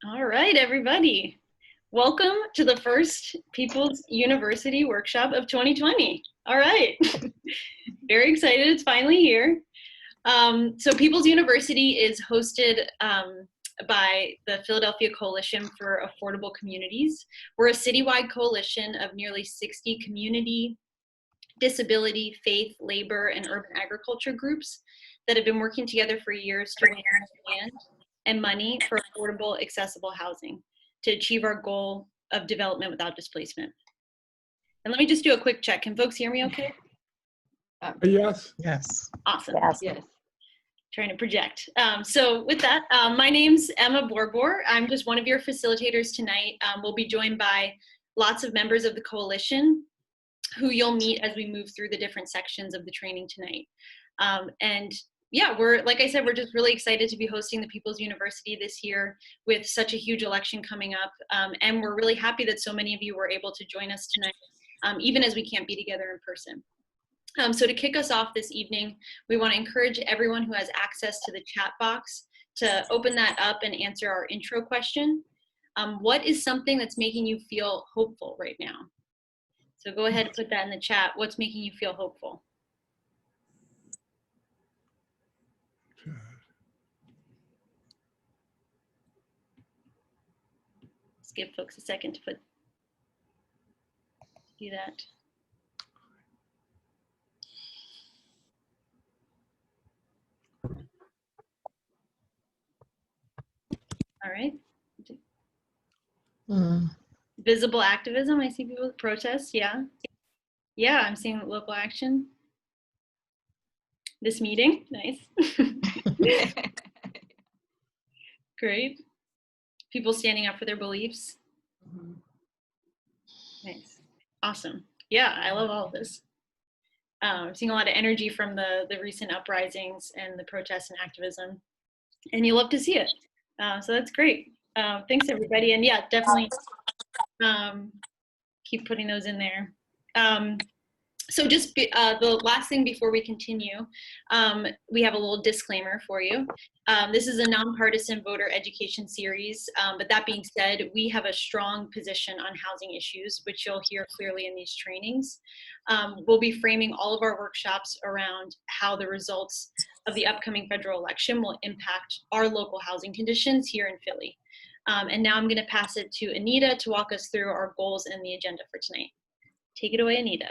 All right, everybody. Welcome to the first People's University workshop of 2020. All right. Very excited. It's finally here. So People's University is hosted by the Philadelphia Coalition for Affordable Communities. We're a citywide coalition of nearly 60 community, disability, faith, labor, and urban agriculture groups that have been working together for years to raise land and money for affordable, accessible housing to achieve our goal of development without displacement. And let me just do a quick check. Can folks hear me okay? Yes. Yes. Awesome. Yes. Trying to project. So with that, my name's Emma Borbor. I'm just one of your facilitators tonight. We'll be joined by lots of members of the coalition who you'll meet as we move through the different sections of the training tonight. And yeah, like I said, we're just really excited to be hosting the People's University this year with such a huge election coming up. And we're really happy that so many of you were able to join us tonight, even as we can't be together in person. So to kick us off this evening, we want to encourage everyone who has access to the chat box to open that up and answer our intro question. What is something that's making you feel hopeful right now? So go ahead and put that in the chat. What's making you feel hopeful? Let's give folks a second to do that. All right. Visible activism. I see people protest. Yeah. Yeah, I'm seeing local action. This meeting. Nice. Great. People standing up for their beliefs. Nice. Awesome. Yeah, I love all of this. I'm seeing a lot of energy from the recent uprisings and the protests and activism. And you love to see it. So that's great. Thanks, everybody. And yeah, definitely keep putting those in there. So just the last thing before we continue, we have a little disclaimer for you. This is a nonpartisan voter education series, but that being said, we have a strong position on housing issues, which you'll hear clearly in these trainings. We'll be framing all of our workshops around how the results of the upcoming federal election will impact our local housing conditions here in Philly. And now I'm going to pass it to Anita to walk us through our goals and the agenda for tonight. Take it away, Anita.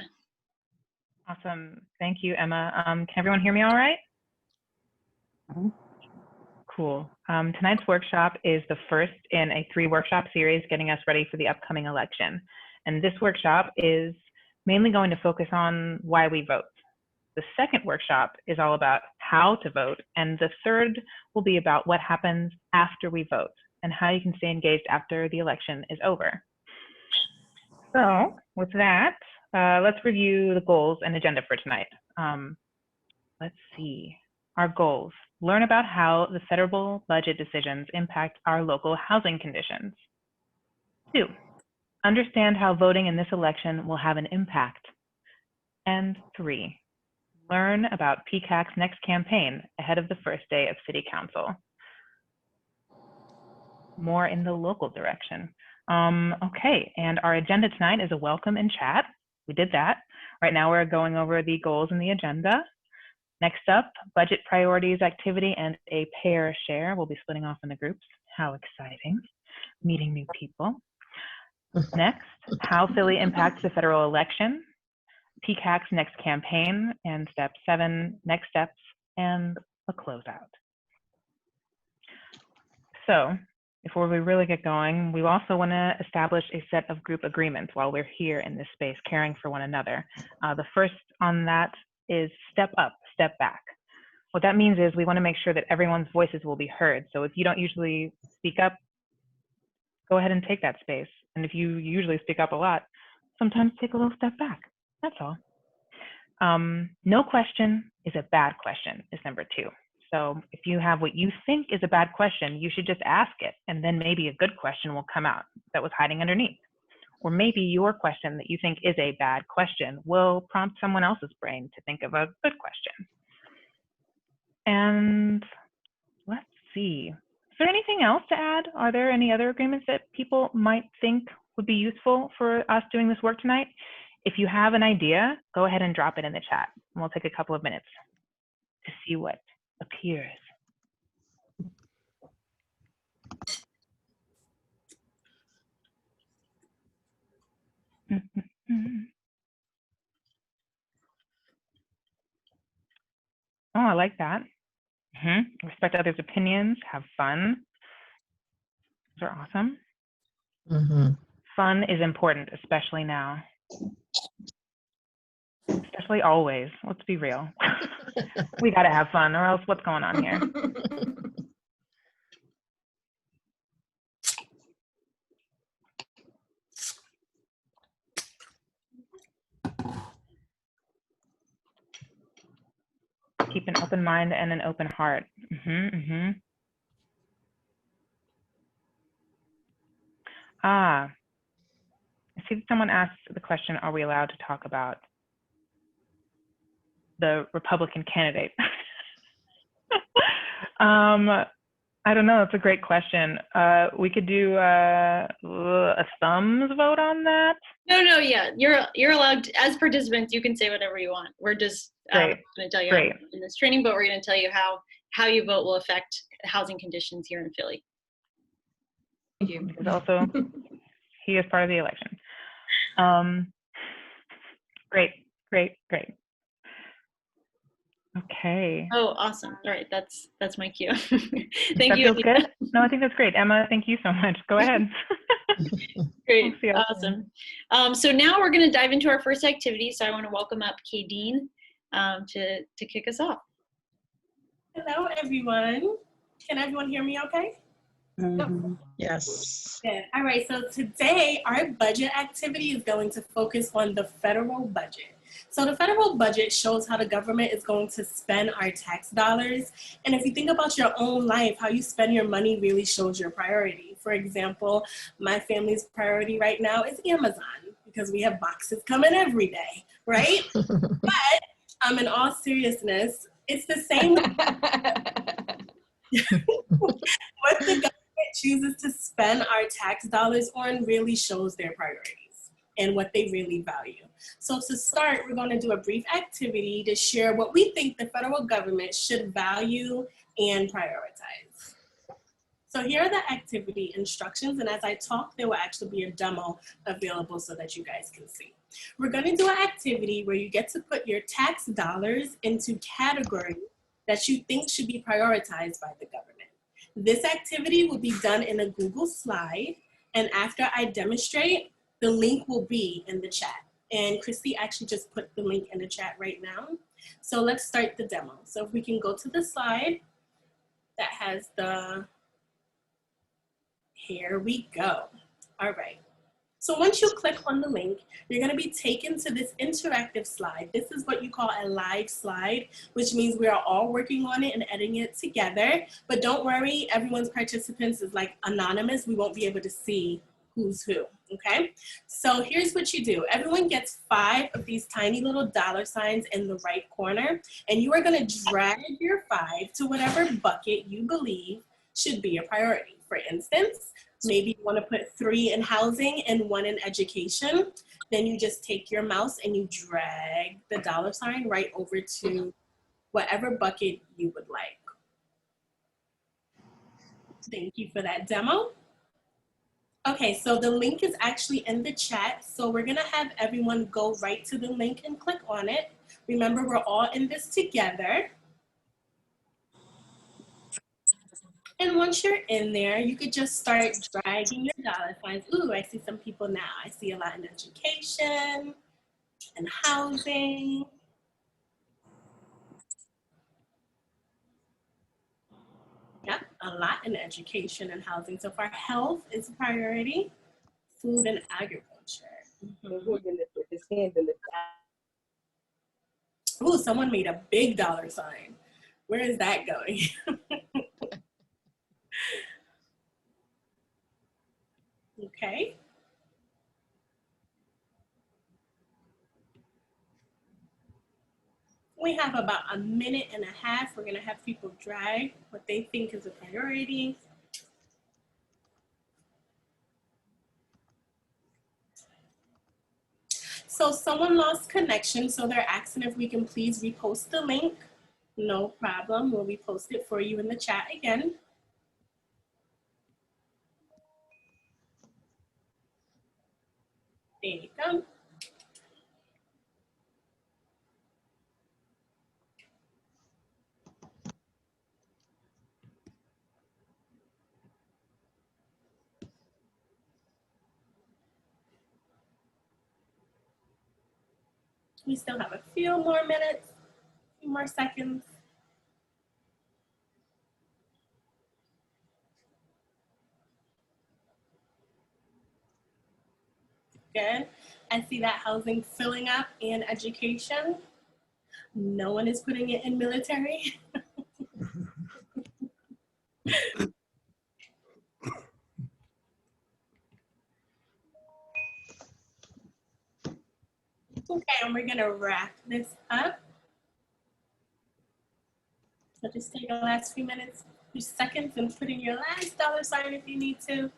Awesome. Thank you, Emma. Can everyone hear me all right? Cool. Tonight's workshop is the first in a 3-workshop series getting us ready for the upcoming election. And this workshop is mainly going to focus on why we vote. The second workshop is all about how to vote. And the third will be about what happens after we vote and how you can stay engaged after the election is over. So with that, let's review the goals and agenda for tonight. Let's see. Our goals. Learn about how the federal budget decisions impact our local housing conditions. 2, understand how voting in this election will have an impact. And 3, learn about PCAC's next campaign ahead of the first day of City Council. More in the local direction. Okay, and our agenda tonight is a welcome and chat. We did that. Right now we're going over the goals and the agenda. Next up, budget priorities, activity, and a pair share. We'll be splitting off into groups. How exciting. Meeting new people. Next, how Philly impacts the federal election. PCAC's next campaign, and step 7, next steps, and a closeout. So, before we really get going, we also want to establish a set of group agreements while we're here in this space, caring for one another. The first on that is step up, step back. What that means is we want to make sure that everyone's voices will be heard. So if you don't usually speak up, go ahead and take that space. And if you usually speak up a lot, sometimes take a little step back. That's all. No question is a bad question is number 2. So if you have what you think is a bad question, you should just ask it, and then maybe a good question will come out that was hiding underneath. Or maybe your question that you think is a bad question will prompt someone else's brain to think of a good question. And let's see. there anything else to add? Are there any other agreements that people might think would be useful for us doing this work tonight? If you have an idea, go ahead and drop it in the chat, and we'll take a couple of minutes to see what appears. Oh, I like that. Respect others' opinions, have fun. Those are awesome. Fun is important, especially now. Especially always. Let's be real. We gotta have fun, or else what's going on here? Keep an open mind and an open heart. I see that someone asked the question, are we allowed to talk about the Republican candidate? I don't know, that's a great question. We could do a thumbs vote on that. No, yeah, you're allowed to, as participants, you can say whatever you want. We're just going to tell you in this training, but we're going to tell you how you vote will affect housing conditions here in Philly. Thank you. Because also, he is part of the election. Great. Okay. Oh, awesome. All right, that's my cue. Thank that you. Feels good? No, I think that's great. Emma, thank you so much. Go ahead. Great, awesome. So now we're going to dive into our first activity. So I want to welcome up Kadeen to kick us off. Hello, everyone. Can everyone hear me okay? Yes. Yeah. All right, so today our budget activity is going to focus on the federal budget. So the federal budget shows how the government is going to spend our tax dollars. And if you think about your own life, how you spend your money really shows your priority. For example, my family's priority right now is Amazon because we have boxes coming every day, right? But in all seriousness, it's the same. What the government chooses to spend our tax dollars on really shows their priorities and what they really value. So to start, we're going to do a brief activity to share what we think the federal government should value and prioritize. So here are the activity instructions, and as I talk, there will actually be a demo available so that you guys can see. We're going to do an activity where you get to put your tax dollars into categories that you think should be prioritized by the government. This activity will be done in a Google slide, and after I demonstrate, the link will be in the chat. And Christy actually just put the link in the chat right now. So let's start the demo. So if we can go to the slide that has the, here we go. All right. So once you click on the link, you're going to be taken to this interactive slide. This is what you call a live slide, which means we are all working on it and editing it together. But don't worry, everyone's participants is like anonymous. We won't be able to see who's who, okay? So here's what you do. Everyone gets 5 of these tiny little dollar signs in the right corner, and you are going to drag your 5 to whatever bucket you believe should be a priority. For instance, maybe you want to put 3 in housing and 1 in education. Then you just take your mouse and you drag the dollar sign right over to whatever bucket you would like. Thank you for that demo. Okay, so the link is actually in the chat. So we're gonna have everyone go right to the link and click on it. Remember, we're all in this together. And once you're in there, you could just start dragging your dollar signs. Ooh, I see some people now. I see a lot in education and housing. Yep, a lot in education and housing. So far, health is a priority. Food and agriculture. Ooh, someone made a big dollar sign. Where is that going? Okay. We have about a minute and a half. We're gonna have people drag what they think is a priority. So someone lost connection, so they're asking if we can please repost the link. No problem, we'll repost it for you in the chat again. There you go. We still have a few more minutes, a few more seconds. Good. I see that housing filling up and education. No one is putting it in military. Okay, and we're gonna wrap this up. So just take the last few minutes, few seconds, and put in your last dollar sign if you need to.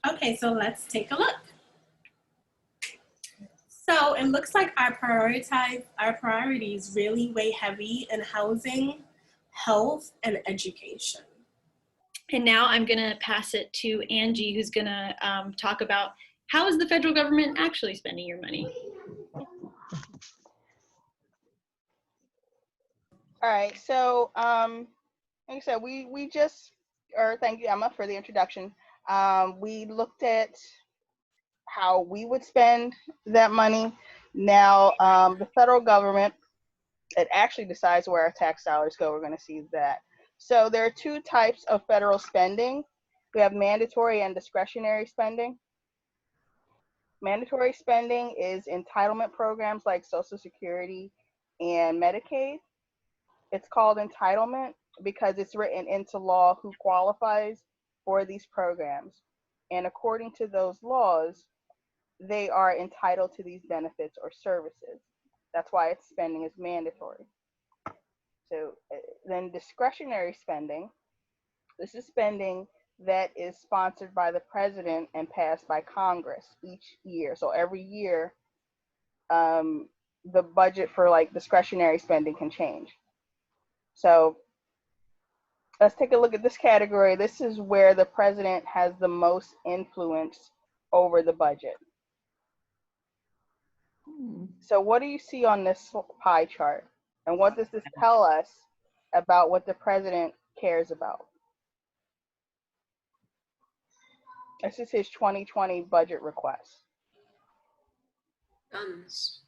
Okay, so let's take a look. So it looks like our priorities really weigh heavy in housing, health, and education. And now I'm going to pass it to Angie, who's going to talk about how is the federal government actually spending your money? All right, so like I said, thank you, Emma, for the introduction. We looked at how we would spend that money. Now, the federal government, it actually decides where our tax dollars go. We're going to see that. So there are two types of federal spending. We have mandatory and discretionary spending. Mandatory spending is entitlement programs like Social Security and Medicaid. It's called entitlement because it's written into law who qualifies for these programs. And according to those laws, they are entitled to these benefits or services. That's why its spending is mandatory. So then discretionary spending, this is spending that is sponsored by the president and passed by Congress each year. So every year, the budget for like discretionary spending can change. So let's take a look at this category. This is where the president has the most influence over the budget. So what do you see on this pie chart? And what does this tell us about what the president cares about? This is his 2020 budget request. Guns.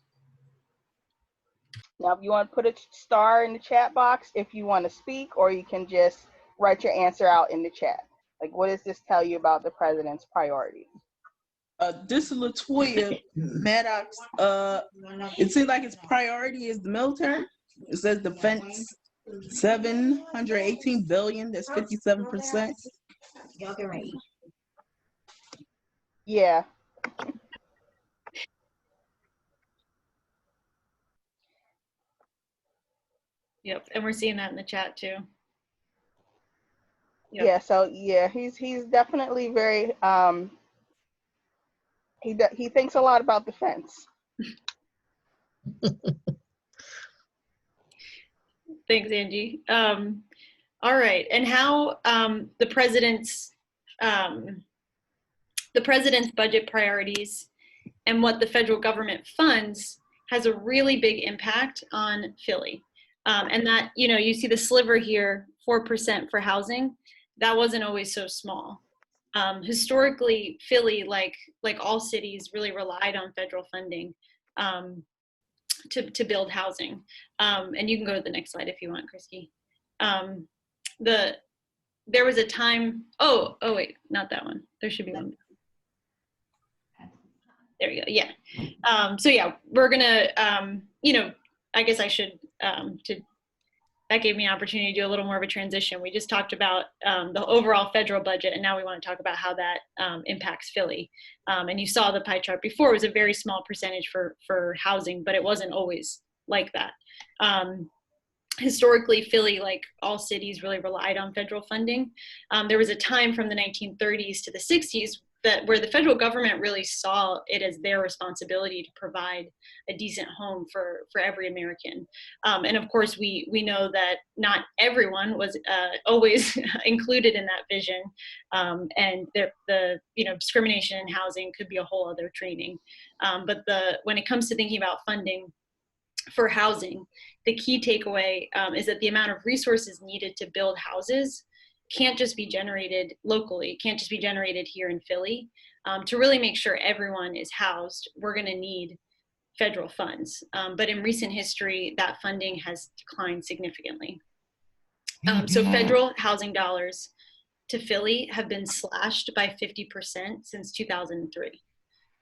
Now, if you want to put a star in the chat box, if you want to speak, or you can just write your answer out in the chat. Like, what does this tell you about the president's priorities? This is Latoya Maddox. It seems like its priority is the military. It says defense, 718 billion. That's 57%. Y'all get ready. Yeah. Yep, and we're seeing that in the chat too. Yep. Yeah. So yeah, he's definitely very he thinks a lot about defense. Thanks, Angie. All right, and how the president's budget priorities and what the federal government funds has a really big impact on Philly. And that, you know, you see the sliver here, 4% for housing. That wasn't always so small. Historically, Philly, like all cities, really relied on federal funding to build housing. And you can go to the next slide if you want, Krisky. There was a time, oh wait, not that one. There should be one. There you go, yeah. So yeah, we're gonna, you know, I guess I should, that gave me an opportunity to do a little more of a transition. We just talked about the overall federal budget, and now we want to talk about how that impacts Philly. And you saw the pie chart before. It was a very small percentage for housing, but it wasn't always like that. historically, Philly, like all cities, really relied on federal funding. There was a time from the 1930s to the 60s where the federal government really saw it as their responsibility to provide a decent home for every American. And of course, we know that not everyone was always included in that vision, and the discrimination in housing could be a whole other training. But when it comes to thinking about funding for housing, the key takeaway is that the amount of resources needed to build houses can't just be generated locally, can't just be generated here in Philly. To really make sure everyone is housed, we're going to need federal funds. But in recent history, that funding has declined significantly. So federal housing dollars to Philly have been slashed by 50% since 2003.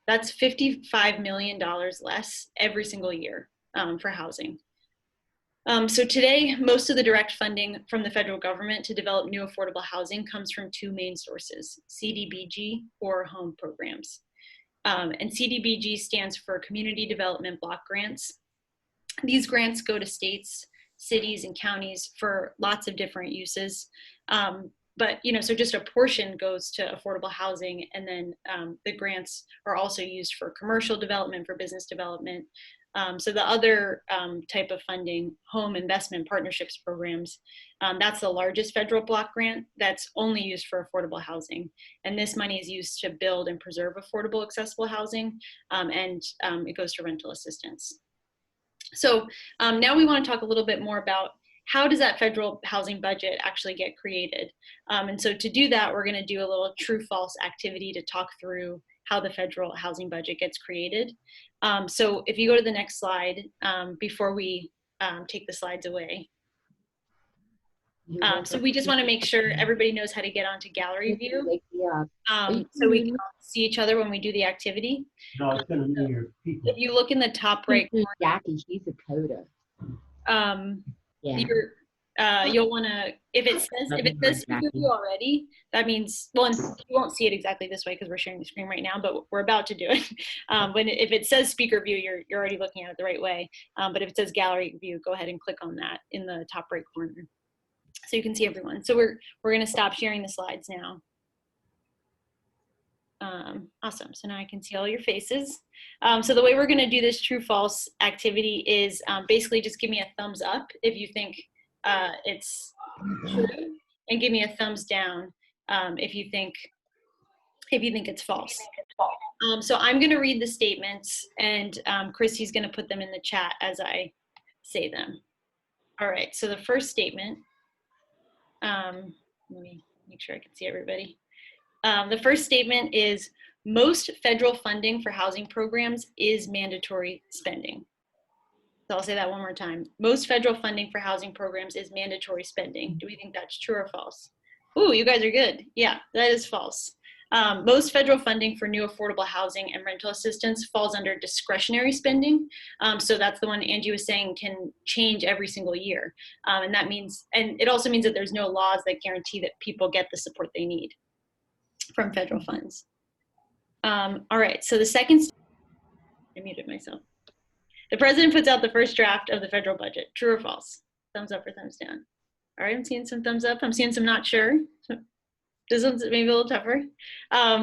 That's $55 million less every single year for housing. So today, most of the direct funding from the federal government to develop new affordable housing comes from two main sources, CDBG or home programs. And CDBG stands for Community Development Block Grants. These grants go to states, cities, and counties for lots of different uses. But so just a portion goes to affordable housing, and then the grants are also used for commercial development, for business development. So the other type of funding, home investment partnerships programs, that's the largest federal block grant that's only used for affordable housing. And this money is used to build and preserve affordable, accessible housing, and it goes to rental assistance. So now we want to talk a little bit more about how does that federal housing budget actually get created? And so to do that, we're going to do a little true-false activity to talk through how the federal housing budget gets created. So if you go to the next slide, before we take the slides away. So we just want to make sure everybody knows how to get onto gallery view, so we can all see each other when we do the activity. No, it's going to be your people. If you look in the top right corner, Jackie, she's a coda. Yeah. you'll want to, if it says speaker view already, that means, well, you won't see it exactly this way because we're sharing the screen right now, but we're about to do it. If it says speaker view, you're already looking at it the right way. But if it says gallery view, go ahead and click on that in the top right corner so you can see everyone. So we're going to stop sharing the slides now. Awesome. So now I can see all your faces. So the way we're going to do this true false activity is basically just give me a thumbs up if you think it's true, and give me a thumbs down if you think it's false. So I'm going to read the statements, and Christy's going to put them in the chat as I say them. All right. So the first statement. Let me make sure I can see everybody. The first statement is most federal funding for housing programs is mandatory spending. So I'll say that one more time. Most federal funding for housing programs is mandatory spending. Do we think that's true or false? Ooh, you guys are good. Yeah, that is false. Most federal funding for new affordable housing and rental assistance falls under discretionary spending. So that's the one Angie was saying can change every single year. And that means, and it also means that there's no laws that guarantee that people get the support they need from federal funds. All right, so the second, I muted myself. The president puts out the first draft of the federal budget. True or false? Thumbs up or thumbs down? All right, I'm seeing some thumbs up. I'm seeing some not sure. This one's maybe a little tougher.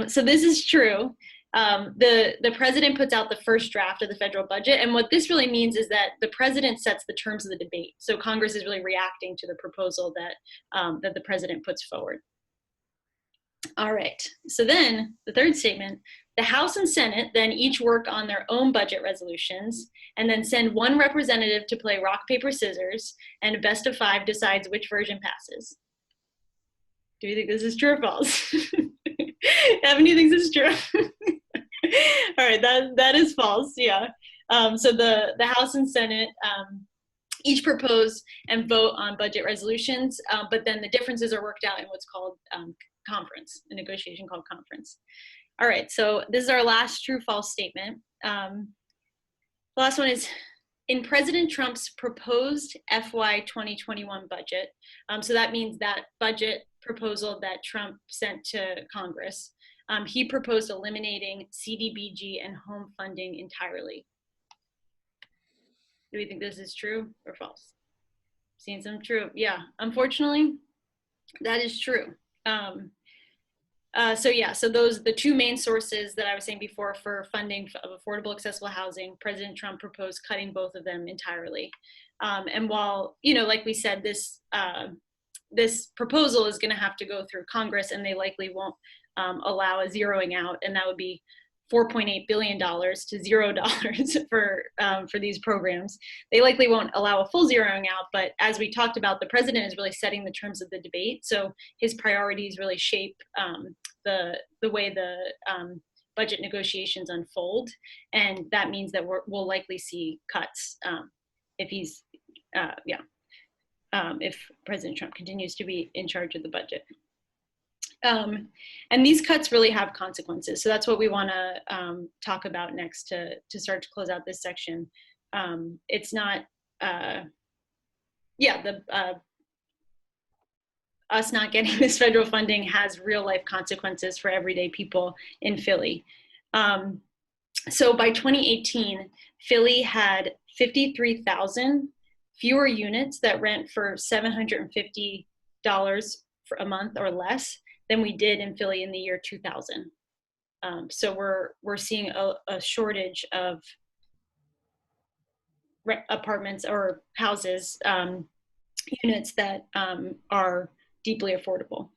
So this is true. The president puts out the first draft of the federal budget. And what this really means is that the president sets the terms of the debate. So Congress is really reacting to the proposal that the president puts forward. All right, so then the third statement, the House and Senate then each work on their own budget resolutions and then send one representative to play rock, paper, scissors, and a best of 5 decides which version passes. Do you think this is true or false? Evan, do you think this is true? All right, that is false, yeah. So the House and Senate each propose and vote on budget resolutions, but then the differences are worked out in what's called conference, a negotiation called conference. All right, so this is our last true-false statement. The last one is, in President Trump's proposed FY 2021 budget, so that means that budget proposal that Trump sent to Congress, he proposed eliminating CDBG and home funding entirely. Do we think this is true or false? seen some true, yeah, unfortunately, that is true. So those the two main sources that I was saying before for funding of affordable, accessible housing. President Trump proposed cutting both of them entirely. And while, like we said, this proposal is going to have to go through Congress, and they likely won't allow a zeroing out, and that would be $4.8 billion to $0 for these programs. They likely won't allow a full zeroing out, but as we talked about, the president is really setting the terms of the debate. So his priorities really shape the way the budget negotiations unfold, and that means that we'll likely see cuts if President Trump continues to be in charge of the budget. And these cuts really have consequences. So that's what we want to talk about next to start to close out this section. It's not, us not getting this federal funding has real life consequences for everyday people in Philly. So by 2018, Philly had 53,000 fewer units that rent for $750 for a month or less than we did in Philly in the year 2000. So we're seeing a shortage of apartments or houses, units that are deeply affordable.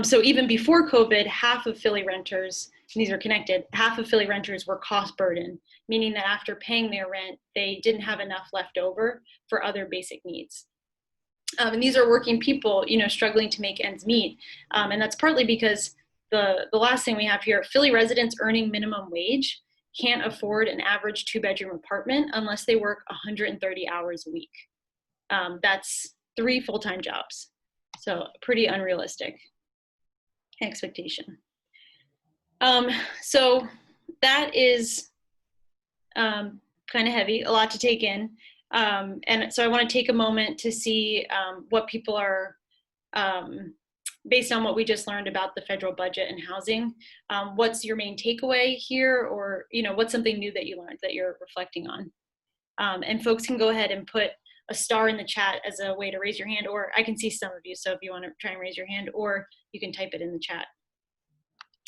So even before COVID, half of Philly renters, and these are connected, half of Philly renters were cost burdened, meaning that after paying their rent, they didn't have enough left over for other basic needs. And these are working people, struggling to make ends meet. And that's partly because the last thing we have here, Philly residents earning minimum wage can't afford an average 2-bedroom apartment unless they work 130 hours a week. That's 3 full-time jobs. So pretty unrealistic expectation. So that is kind of heavy, a lot to take in. And so I want to take a moment to see what people are, based on what we just learned about the federal budget and housing, what's your main takeaway here, or what's something new that you learned that you're reflecting on? And folks can go ahead and put a star in the chat as a way to raise your hand, or I can see some of you, so if you want to try and raise your hand, or you can type it in the chat.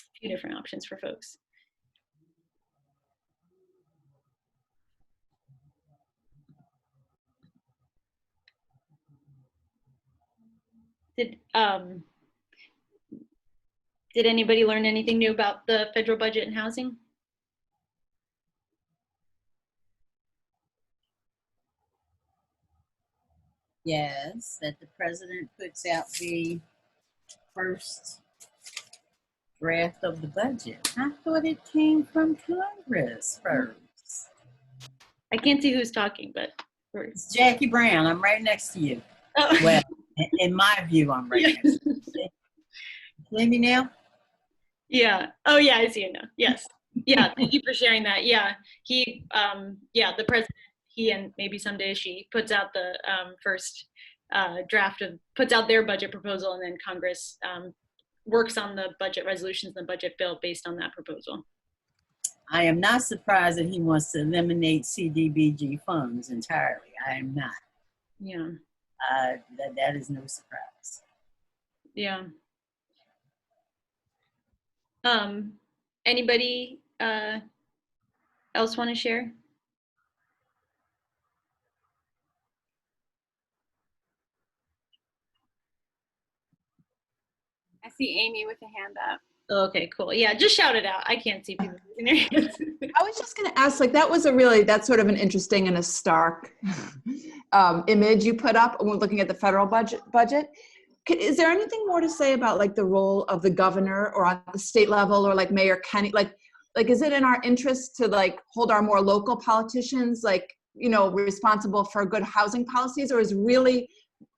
A few different options for folks. Did anybody learn anything new about the federal budget and housing? Yes, that the president puts out the first draft of the budget. I thought it came from Congress first. I can't see who's talking, but It's Jackie Brown. I'm right next to you. oh. Well, in my view, I'm right next to you. See me now? Yeah. Oh, yeah, I see it now. Yes. Yeah. Thank you for sharing that. Yeah. He, the president, he and maybe someday she puts out the first puts out their budget proposal, and then Congress works on the budget resolutions and the budget bill based on that proposal. I am not surprised that he wants to eliminate CDBG funds entirely. I am not. Yeah. That is no surprise. Yeah. Anybody else want to share? I see Amy with a hand up. Okay, cool. Yeah, just shout it out. I can't see people in their hands. I was just going to ask, that's sort of an interesting and a stark image you put up when looking at the federal budget. Is there anything more to say about like the role of the governor, or on the state level, or like Mayor Kenny? Like is it in our interest to like hold our more local politicians responsible for good housing policies, or is really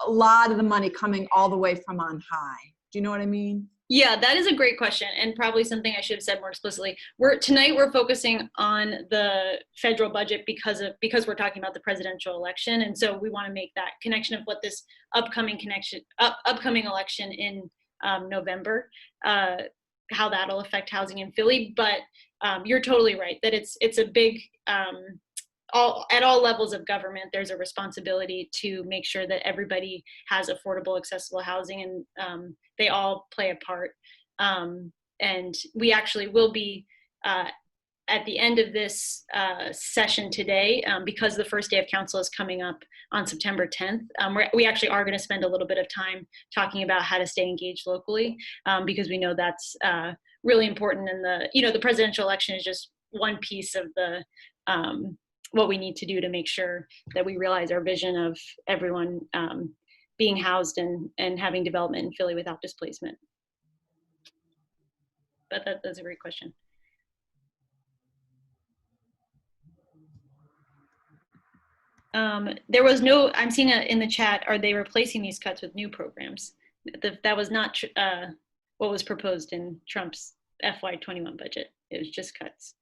a lot of the money coming all the way from on high? Do you know what I mean? Yeah, that is a great question, and probably something I should have said more explicitly. Tonight we're focusing on the federal budget because we're talking about the presidential election, and so we want to make that connection of what this upcoming election in November, how that'll affect housing in Philly. But you're totally right that it's a big at all levels of government, there's a responsibility to make sure that everybody has affordable, accessible housing, and they all play a part. And we actually will be at the end of this session today, because the first day of council is coming up on September 10th, we actually are going to spend a little bit of time talking about how to stay engaged locally, because we know that's really important. And the presidential election is just one piece of the what we need to do to make sure that we realize our vision of everyone being housed and having development in Philly without displacement. But that's a great question. There was no, I'm seeing in the chat, are they replacing these cuts with new programs? That was not what was proposed in Trump's FY21 budget. It was just cuts.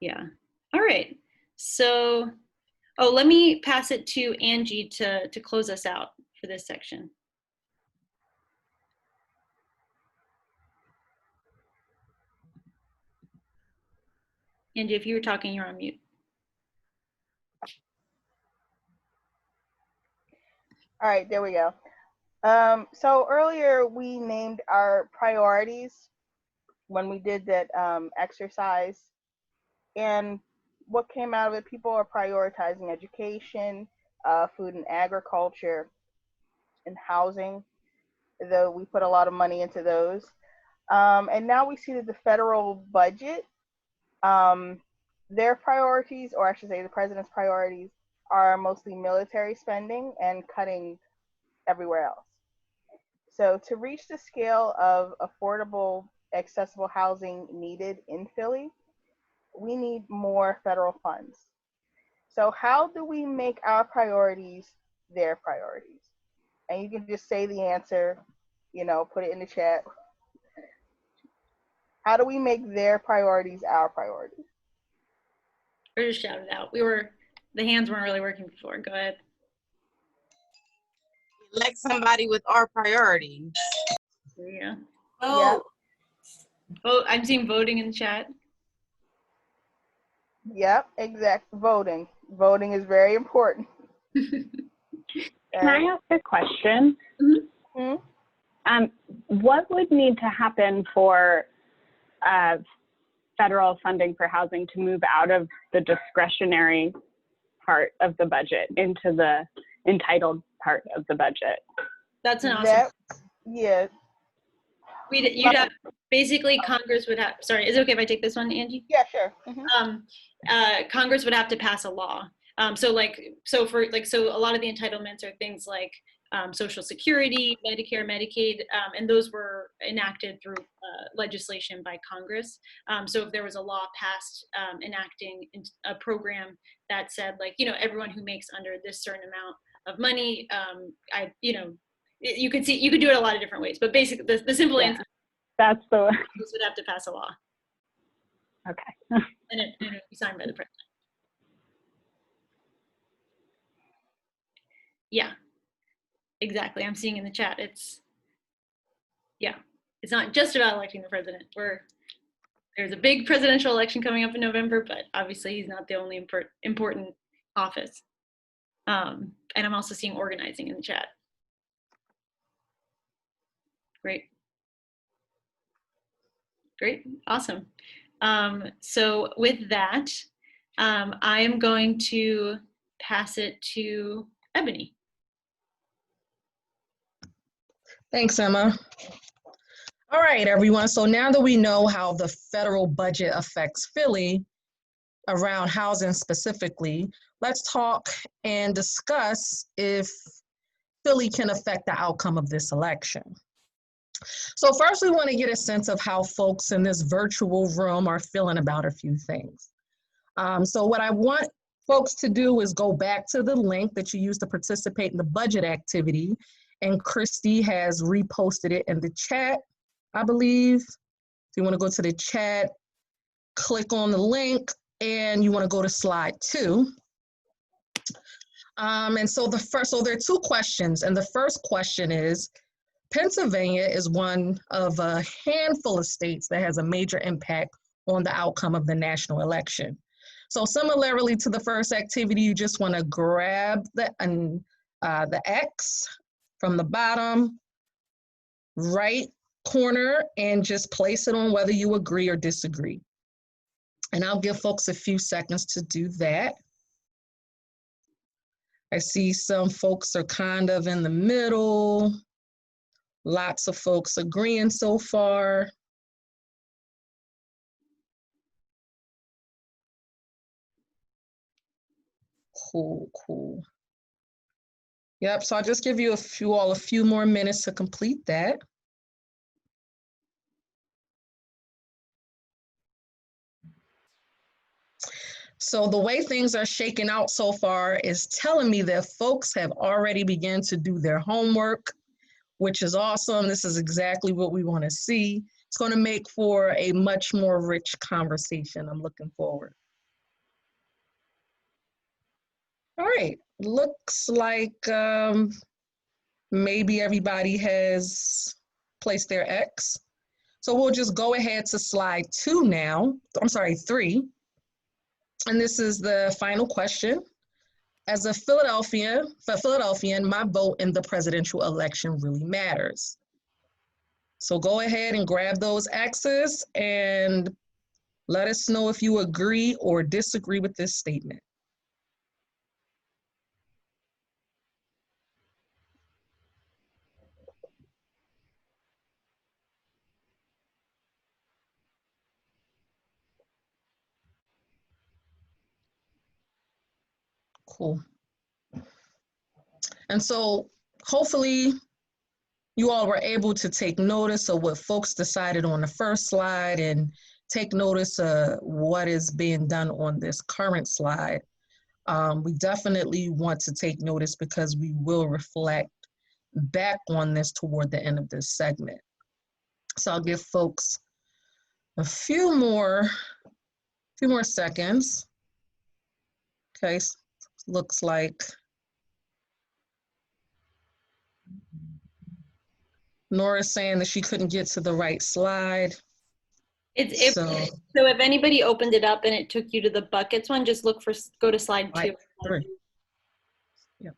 Yeah. All right. So, let me pass it to Angie to close us out for this section. Angie, if you were talking, you're on mute. All right, there we go. So earlier we named our priorities when we did that exercise, and what came out of it, people are prioritizing education, food and agriculture, and housing, though we put a lot of money into those. And now we see that the federal budget, their priorities, or I should say the president's priorities, are mostly military spending and cutting everywhere else. So to reach the scale of affordable, accessible housing needed in Philly, we need more federal funds. So how do we make our priorities their priorities? And you can just say the answer, put it in the chat. How do we make their priorities our priorities? Or just shout it out. The hands weren't really working before. Go ahead. Elect somebody with our priorities. Yeah. Oh. Oh, I'm seeing voting in the chat. Yep, exactly. Voting. Voting is very important. Can I ask a question? Mm-hmm. What would need to happen for federal funding for housing to move out of the discretionary part of the budget into the entitled part of the budget? That's an awesome. Yeah. You'd have, basically Congress would have, sorry, is it okay if I take this one, Angie? Yeah, sure. Mm-hmm. Congress would have to pass a law. So a lot of the entitlements are things like Social Security, Medicare, Medicaid, and those were enacted through legislation by Congress. So if there was a law passed enacting a program that said, everyone who makes under this certain amount of money, you could do it a lot of different ways, but basically the simple answer, that's the one. Congress would have to pass a law. Okay. And it would be signed by the president. Yeah. Exactly. I'm seeing in the chat. It's not just about electing the president. There's a big presidential election coming up in November, but obviously he's not the only important office. And I'm also seeing organizing in the chat. Great. Awesome. So with that, I am going to pass it to Ebony. Thanks, Emma. All right, everyone. So now that we know how the federal budget affects Philly around housing specifically, let's talk and discuss if Philly can affect the outcome of this election. So first, we want to get a sense of how folks in this virtual room are feeling about a few things. So what I want folks to do is go back to the link that you used to participate in the budget activity, and Christy has reposted it in the chat, I believe. So you want to go to the chat, click on the link, and you want to go to slide 2. And so there are 2 questions, and the first question is, Pennsylvania is one of a handful of states that has a major impact on the outcome of the national election. So similarly to the first activity, you just want to grab the X from the bottom right corner and just place it on whether you agree or disagree. And I'll give folks a few seconds to do that. I see some folks are kind of in the middle. Lots of folks agreeing so far. Cool. Yep, so I'll just give you a few more minutes to complete that. So the way things are shaking out so far is telling me that folks have already begun to do their homework, which is awesome. This is exactly what we want to see. It's going to make for a much more rich conversation. I'm looking forward. All right, looks like maybe everybody has placed their X. So we'll just go ahead to slide 2 now. I'm sorry, 3. And this is the final question. As a Philadelphian, my vote in the presidential election really matters. So go ahead and grab those X's and let us know if you agree or disagree with this statement. Cool. And so hopefully you all were able to take notice of what folks decided on the first slide and take notice of what is being done on this current slide. We definitely want to take notice because we will reflect back on this toward the end of this segment. So I'll give folks a few more seconds. Okay, looks like Nora's saying that she couldn't get to the right slide. So if anybody opened it up and it took you to the buckets one, just go to slide 2. Yep.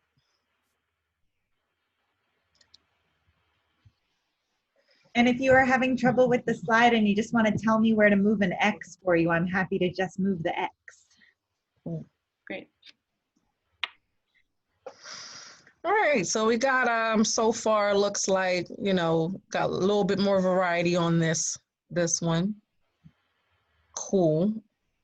And if you are having trouble with the slide and you just want to tell me where to move an X for you, I'm happy to just move the X. Cool. Great. All right, so we got so far looks like, you know, got a little bit more variety on this one. Cool.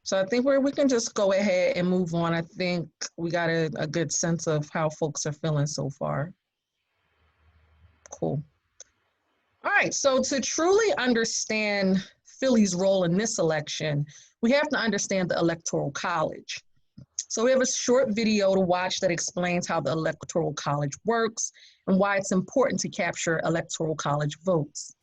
So I think we can just go ahead and move on. I think we got a good sense of how folks are feeling so far. Cool. All right, so to truly understand Philly's role in this election, we have to understand the Electoral College. So we have a short video to watch that explains how the Electoral College works and why it's important to capture Electoral College votes.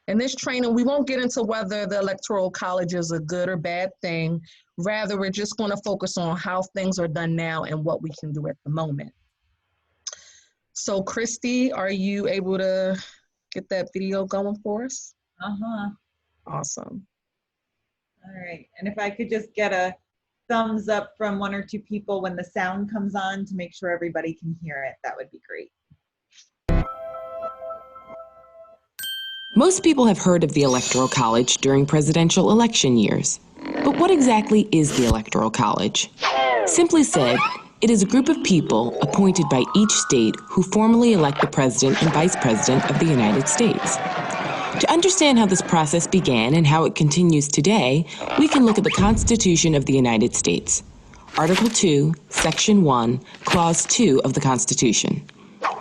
In this training, we won't get into whether the Electoral College is a good or bad thing. Rather, we're just going to focus on how things are done now and what we can do at the moment. So Christy, are you able to get that video going for us? Uh-huh. Awesome. All right, and if I could just get a thumbs up from 1 or 2 people when the sound comes on to make sure everybody can hear it, that would be great. Most people have heard of the Electoral College during presidential election years. But what exactly is the Electoral College? Simply said, it is a group of people appointed by each state who formally elect the President and Vice President of the United States. To understand how this process began and how it continues today, we can look at the Constitution of the United States. Article 2, Section 1, Clause 2 of the Constitution.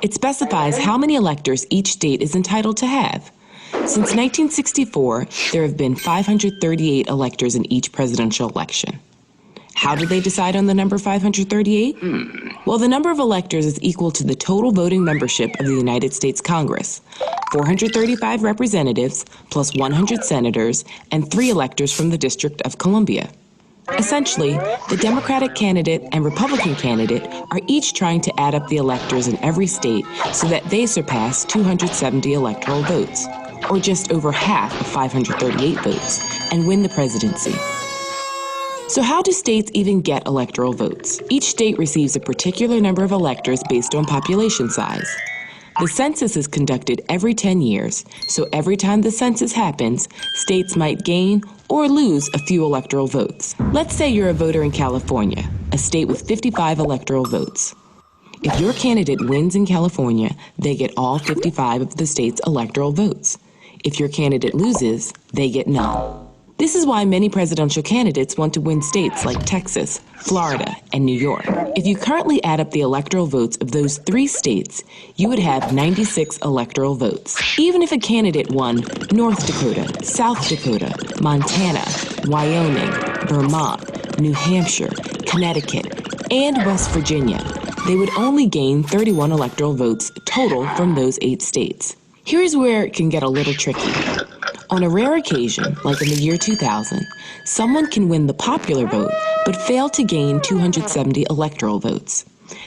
It specifies how many electors each state is entitled to have. Since 1964, there have been 538 electors in each presidential election. How did they decide on the number 538? Well, the number of electors is equal to the total voting membership of the United States Congress, 435 representatives plus 100 senators and 3 electors from the District of Columbia. Essentially, the Democratic candidate and Republican candidate are each trying to add up the electors in every state so that they surpass 270 electoral votes. or just over half of 538 votes, and win the presidency. So how do states even get electoral votes? Each state receives a particular number of electors based on population size. The census is conducted every 10 years, so every time the census happens, states might gain or lose a few electoral votes. Let's say you're a voter in California, a state with 55 electoral votes. If your candidate wins in California, they get all 55 of the state's electoral votes. If your candidate loses, they get none. This is why many presidential candidates want to win states like Texas, Florida, and New York. If you currently add up the electoral votes of those 3 states, you would have 96 electoral votes. Even if a candidate won North Dakota, South Dakota, Montana, Wyoming, Vermont, New Hampshire, Connecticut, and West Virginia, they would only gain 31 electoral votes total from those 8 states. Here's where it can get a little tricky. On a rare occasion, like in the year 2000, someone can win the popular vote but fail to gain 270 electoral votes.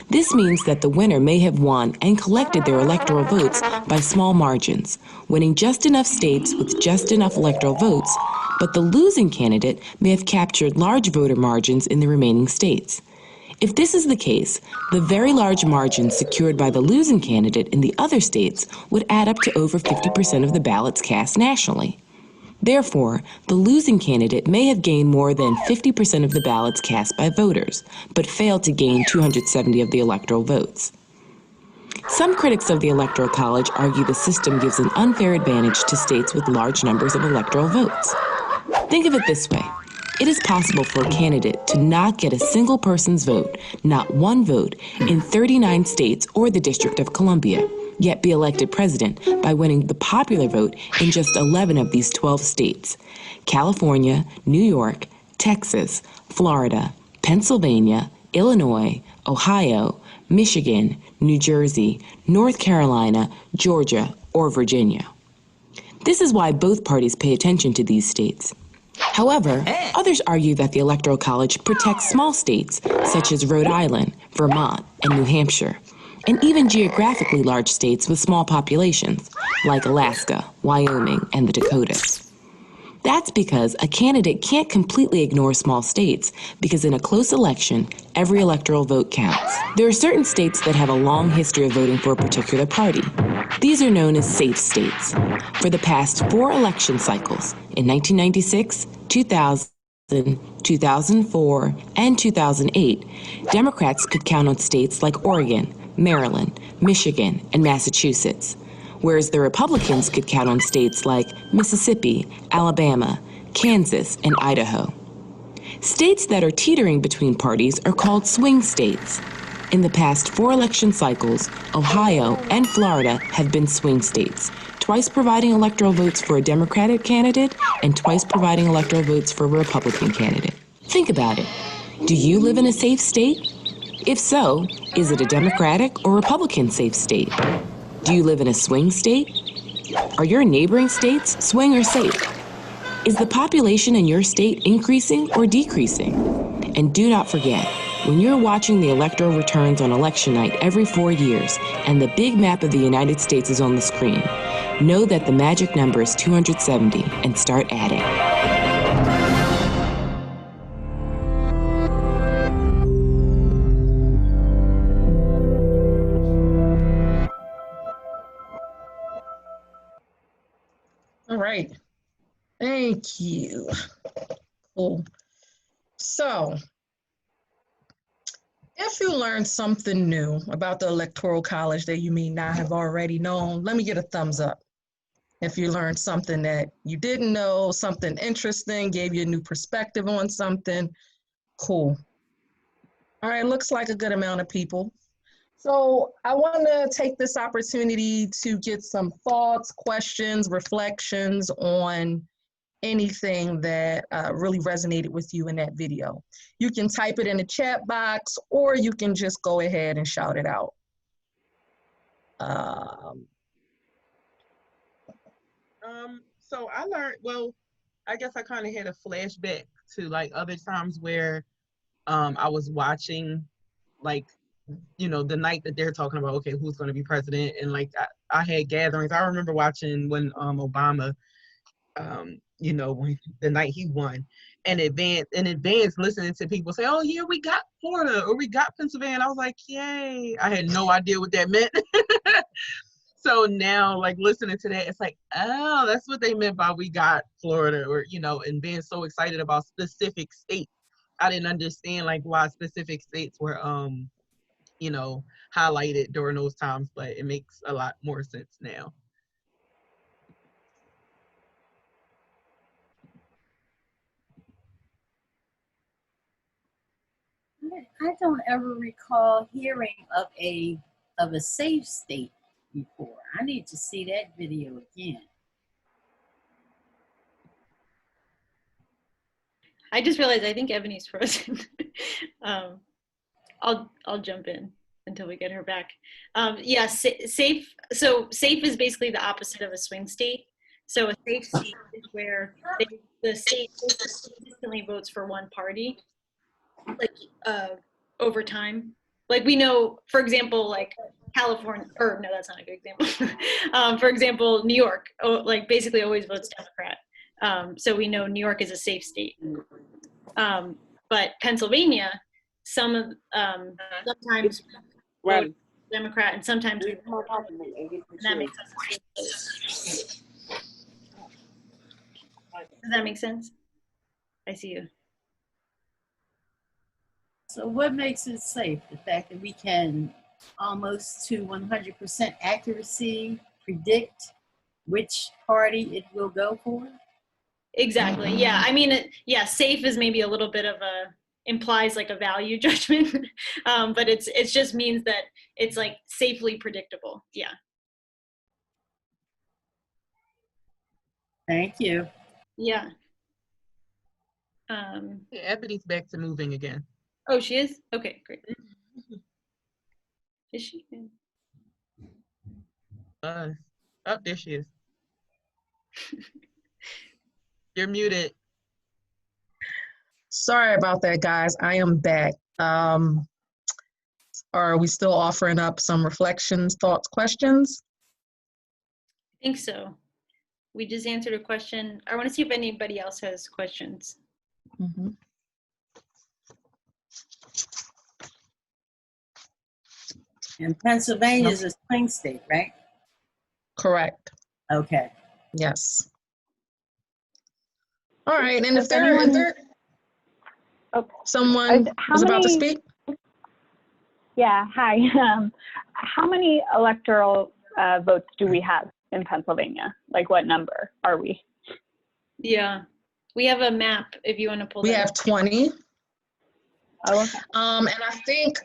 This means that the winner may have won and collected their electoral votes by small margins, winning just enough states with just enough electoral votes, but the losing candidate may have captured large voter margins in the remaining states. If this is the case, the very large margins secured by the losing candidate in the other states would add up to over 50% of the ballots cast nationally. Therefore, the losing candidate may have gained more than 50% of the ballots cast by voters, but failed to gain 270 of the electoral votes. Some critics of the Electoral College argue the system gives an unfair advantage to states with large numbers of electoral votes. Think of it this way. It is possible for a candidate to not get a single person's vote, not one vote, in 39 states or the District of Columbia, yet be elected president by winning the popular vote in just 11 of these 12 states: California, New York, Texas, Florida, Pennsylvania, Illinois, Ohio, Michigan, New Jersey, North Carolina, Georgia, or Virginia. This is why both parties pay attention to these states. However, others argue that the Electoral College protects small states such as Rhode Island, Vermont, and New Hampshire, and even geographically large states with small populations like Alaska, Wyoming, and the Dakotas. That's because a candidate can't completely ignore small states, because in a close election, every electoral vote counts. There are certain states that have a long history of voting for a particular party. These are known as safe states. For the past 4 election cycles, in 1996, 2000, 2004, and 2008, Democrats could count on states like Oregon, Maryland, Michigan, and Massachusetts, whereas the Republicans could count on states like Mississippi, Alabama, Kansas, and Idaho. States that are teetering between parties are called swing states. In the past 4 election cycles, Ohio and Florida have been swing states, twice providing electoral votes for a Democratic candidate and twice providing electoral votes for a Republican candidate. Think about it. Do you live in a safe state? If so, is it a Democratic or Republican safe state? Do you live in a swing state? Are your neighboring states swing or safe? Is the population in your state increasing or decreasing? And do not forget, when you're watching the electoral returns on election night every 4 years and the big map of the United States is on the screen, know that the magic number is 270 and start adding. All right. Thank you. Cool. So, if you learned something new about the Electoral College that you may not have already known, let me get a thumbs up. If you learned something that you didn't know, something interesting, gave you a new perspective on something, cool. All right, looks like a good amount of people. So I want to take this opportunity to get some thoughts, questions, reflections on anything that really resonated with you in that video. You can type it in the chat box, or you can just go ahead and shout it out. So I learned, well, I guess I kind of had a flashback to like other times where I was watching, like, you know, the night that they're talking about, okay, who's going to be president, and like I had gatherings. I remember watching when Obama, you know, when the night he won, in advance listening to people say, "Oh yeah, we got Florida or we got Pennsylvania." And I was like, "Yay!" I had no idea what that meant. So now, like listening to that, it's like, oh, that's what they meant by we got Florida, or you know, and being so excited about specific states. I didn't understand like why specific states were you know, highlighted during those times, but it makes a lot more sense now. I don't ever recall hearing of a safe state before. I need to see that video again. I just realized I think Ebony's frozen. I'll jump in until we get her back. Yeah, safe. So safe is basically the opposite of a swing state. So a safe state is where the state consistently votes for one party, like over time. Like we know, for example, like California, or no, that's not a good example. For example, New York, like basically always votes Democrat. So we know New York is a safe state. But Pennsylvania, sometimes vote Democrat and sometimes we vote Republican. And that makes sense. Does that make sense? I see you. So what makes it safe? The fact that we can almost to 100% accuracy predict which party it will go for? Exactly. Yeah. I mean, yeah, safe is maybe a little bit of implies like a value judgment, but it just means that it's like safely predictable. Yeah. Thank you. Yeah. Yeah, Ebony's back to moving again. Oh, she is? Okay, great. Is she? Oh, there she is. You're muted. Sorry about that, guys. I am back. Are we still offering up some reflections, thoughts, questions? I think so. We just answered a question. I want to see if anybody else has questions. Mm-hmm. And Pennsylvania is a swing state, right? Correct. Okay. Yes. All right, and if there someone was about to speak? Yeah, hi. How many electoral votes do we have in Pennsylvania? Like what number are we? Yeah, we have a map if you want to pull that We have up. 20. Oh, okay. And I think,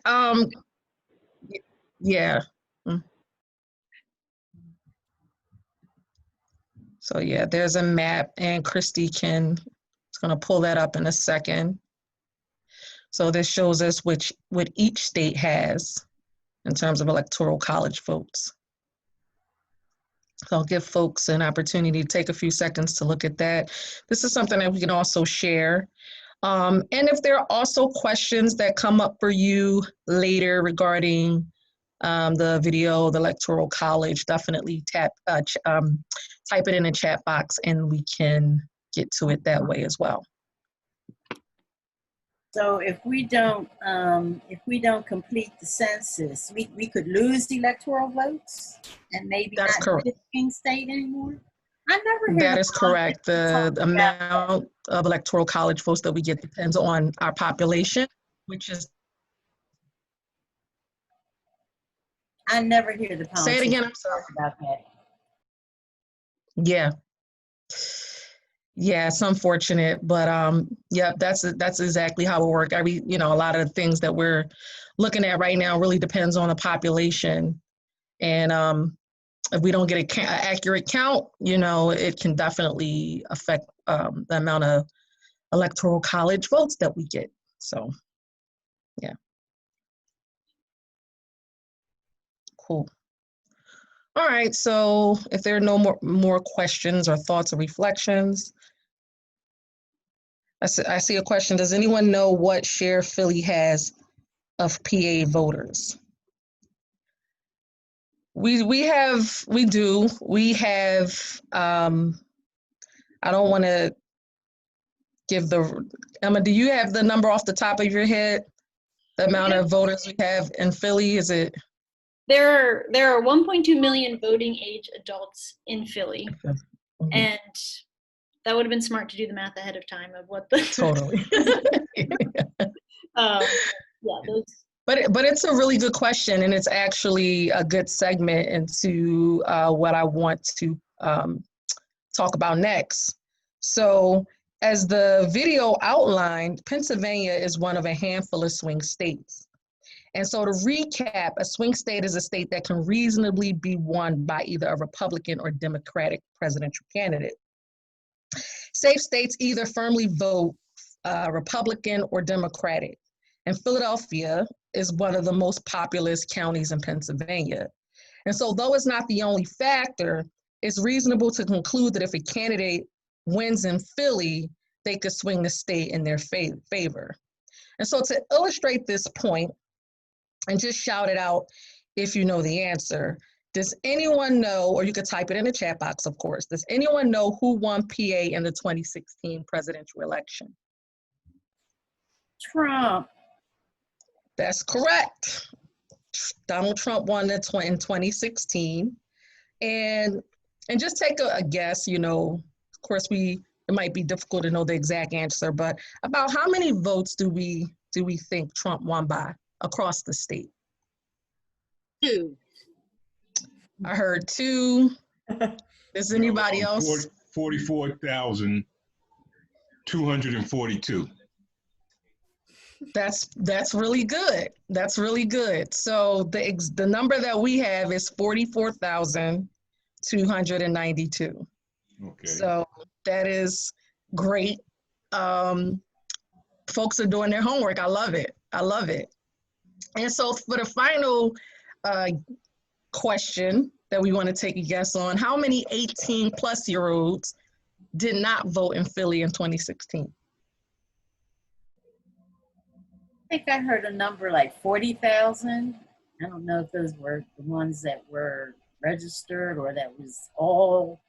yeah. So yeah, there's a map and Christy is gonna pull that up in a second. So this shows us what each state has in terms of electoral college votes. So I'll give folks an opportunity to take a few seconds to look at that. This is something that we can also share. And if there are also questions that come up for you later regarding the video, the electoral college, definitely type it in the chat box and we can get to it that way as well. So if we don't complete the census, we could lose the electoral votes and maybe That's not correct. be a swing state anymore. I never heard That is correct. The amount of electoral college votes that we get depends on our population, which is. I never hear the Say it again, I'm sorry. About that. Yeah. Yeah, it's unfortunate, but yeah, that's exactly how it works. A lot of the things that we're looking at right now really depends on the population, and if we don't get an accurate count, it can definitely affect the amount of electoral college votes that we get. So, yeah. Cool. All right, so if there are no more questions or thoughts or reflections, I see a question. Does anyone know what share Philly has of PA voters? We do. We have, I don't want to give Emma, do you have the number off the top of your head? The amount of voters we have in Philly, is it? There are 1.2 million voting age adults in Philly. Mm-hmm. And that would have been smart to do the math ahead of time of what the Totally. yeah, those. But it's a really good question, and it's actually a good segment into what I want to talk about next. So as the video outlined, Pennsylvania is one of a handful of swing states. And so to recap, a swing state is a state that can reasonably be won by either a Republican or Democratic presidential candidate. Safe states either firmly vote Republican or Democratic. And Philadelphia is one of the most populous counties in Pennsylvania. And so though it's not the only factor, it's reasonable to conclude that if a candidate wins in Philly, they could swing the state in their favor. And so to illustrate this point, and just shout it out if you know the answer, does anyone know, or you could type it in the chat box, of course, does anyone know who won PA in the 2016 presidential election? Trump. That's correct. Donald Trump won in 2016. And just take a guess, you know, of course it might be difficult to know the exact answer, but about how many votes do we think Trump won by across the state? 2. I heard 2. Is anybody else? 44,242. That's really good. That's really good. So the number that we have is 44,292. Okay. So that is great. Folks are doing their homework. I love it. I love it. And so for the final question that we want to take a guess on, how many 18-plus-year-olds did not vote in Philly in 2016? I think I heard a number like 40,000. I don't know if those were the ones that were registered or that was all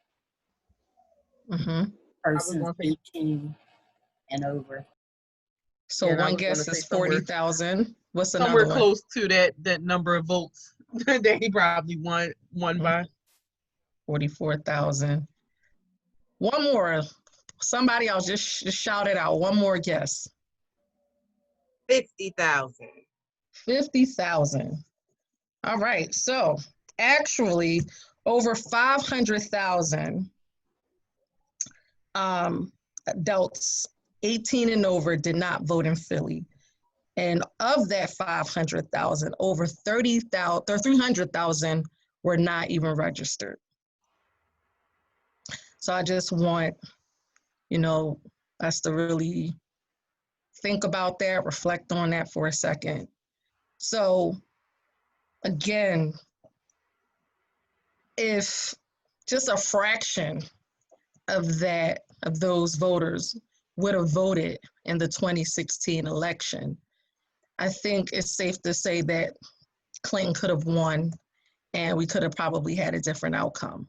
persons 18 and over. So Yeah, one guess is 40,000. What's another somewhere one? close to that number of votes that he probably won by. 44,000. One more. Somebody else just shout it out. One more guess. 50,000. 50,000. All right. So actually, over 500,000 adults 18 and over did not vote in Philly. And of that 500,000, over 300,000 were not even registered. So I just want, you know, us to really think about that, reflect on that for a second. So again, if just a fraction of those voters would have voted in the 2016 election, I think it's safe to say that Clinton could have won and we could have probably had a different outcome.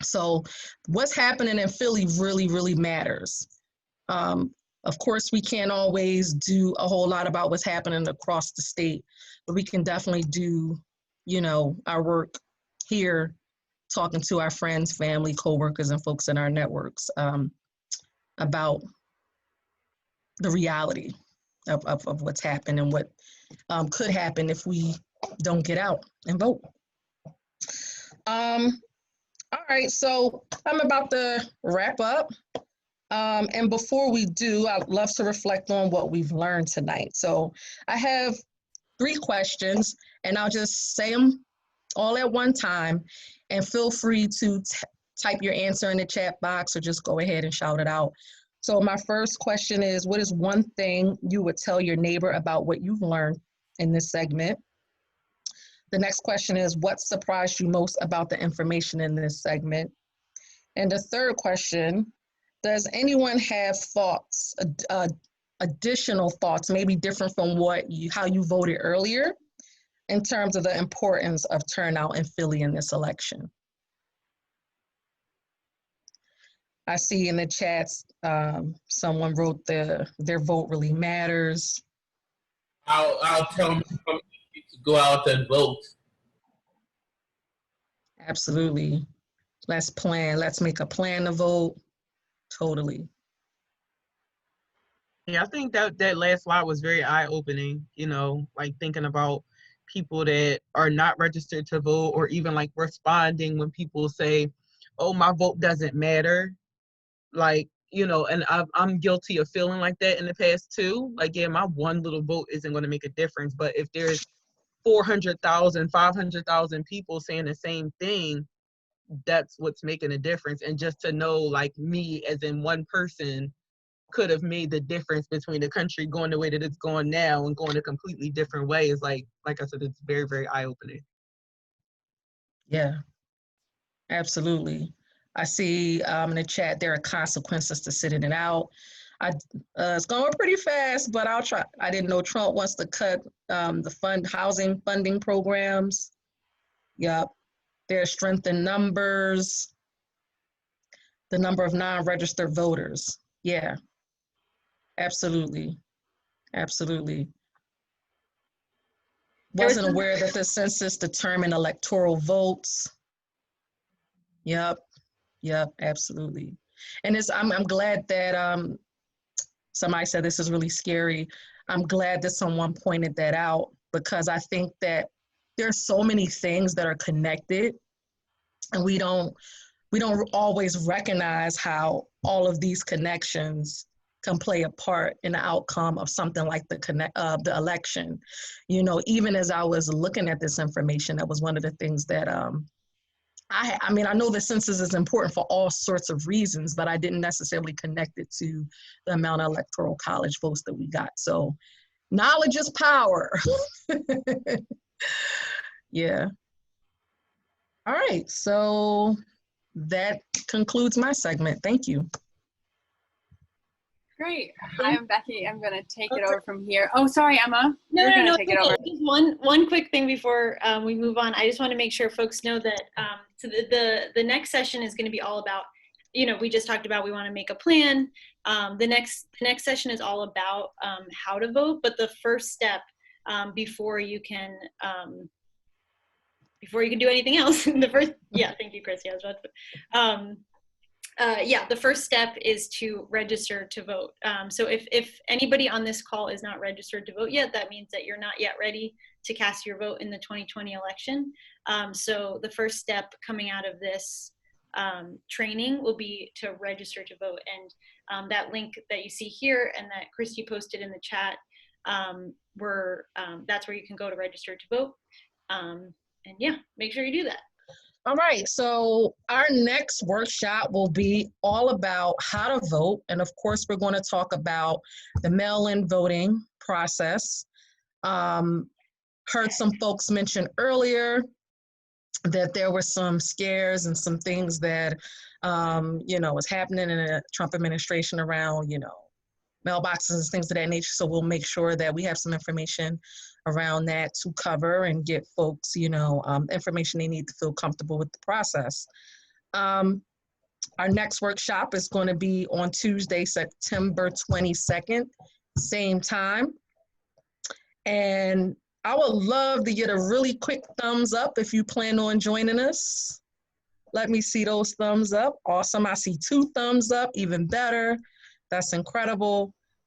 So what's happening in Philly really, really matters. Of course, we can't always do a whole lot about what's happening across the state, but we can definitely do, you know, our work here, talking to our friends, family, coworkers, and folks in our networks about the reality of what's happened and what could happen if we don't get out and vote. All right, so I'm about to wrap up. And before we do, I'd love to reflect on what we've learned tonight. So I have 3 questions, and I'll just say them all at one time, and feel free to type your answer in the chat box or just go ahead and shout it out. So my first question is, what is one thing you would tell your neighbor about what you've learned in this segment? The next question is, what surprised you most about the information in this segment? And the third question, does anyone have thoughts, additional thoughts, maybe different from how you voted earlier, in terms of the importance of turnout in Philly in this election? I see in the chats, someone wrote their vote really matters. I'll tell them to go out and vote. Absolutely. Let's plan. Let's make a plan to vote. Totally. Yeah, I think that last slide was very eye-opening, you know, like thinking about people that are not registered to vote, or even like responding when people say, oh, my vote doesn't matter. Like, you know, and I'm guilty of feeling like that in the past too. Like, yeah, my one little vote isn't going to make a difference, but if there's 400,000, 500,000 people saying the same thing, that's what's making a difference. And just to know, like, me as in one person could have made the difference between the country going the way that it's going now and going a completely different way is like I said, it's very, very eye-opening. Yeah, absolutely. I see in the chat there are consequences to sitting it out. It's going pretty fast, but I'll try. I didn't know Trump wants to cut the housing funding programs. Yep. There are strengthened numbers. The number of non-registered voters. Yeah. Absolutely. Absolutely. Wasn't aware that the census determined electoral votes. Yep. Yep. Absolutely. And I'm glad that somebody said this is really scary. I'm glad that someone pointed that out, because I think that there's so many things that are connected, and we don't always recognize how all of these connections can play a part in the outcome of something like the election. You know, even as I was looking at this information, that was one of the things that I mean, I know the census is important for all sorts of reasons, but I didn't necessarily connect it to the amount of electoral college votes that we got. So knowledge is power. Yeah. All right, so that concludes my segment. Thank you. Great. Hi, I'm Becky. I'm going to take it over from here. Oh, sorry, Emma. No, You're no, gonna no. take it over. Just one quick thing before we move on. I just want to make sure folks know that so the next session is going to be all about, you know, we just talked about we want to make a plan. The next session is all about how to vote, but the first step before you can do anything else, yeah, thank you, Chris. Yeah, I was about to, yeah, the first step is to register to vote. So if anybody on this call is not registered to vote yet, that means that you're not yet ready to cast your vote in the 2020 election. So the first step coming out of this training will be to register to vote. And that link that you see here and that Christy posted in the chat, that's where you can go to register to vote. And yeah, make sure you do that. All right, so our next workshop will be all about how to vote. And of course, we're going to talk about the mail-in voting process. Heard some folks mention earlier that there were some scares and some things that, you know, was happening in the Trump administration around, you know, mailboxes and things of that nature. So we'll make sure that we have some information around that to cover and get folks, you know, information they need to feel comfortable with the process. Our next workshop is going to be on Tuesday, September 22nd, same time. And I would love to get a really quick thumbs up if you plan on joining us. Let me see those thumbs up. Awesome. I see 2 thumbs up, even better. That's incredible.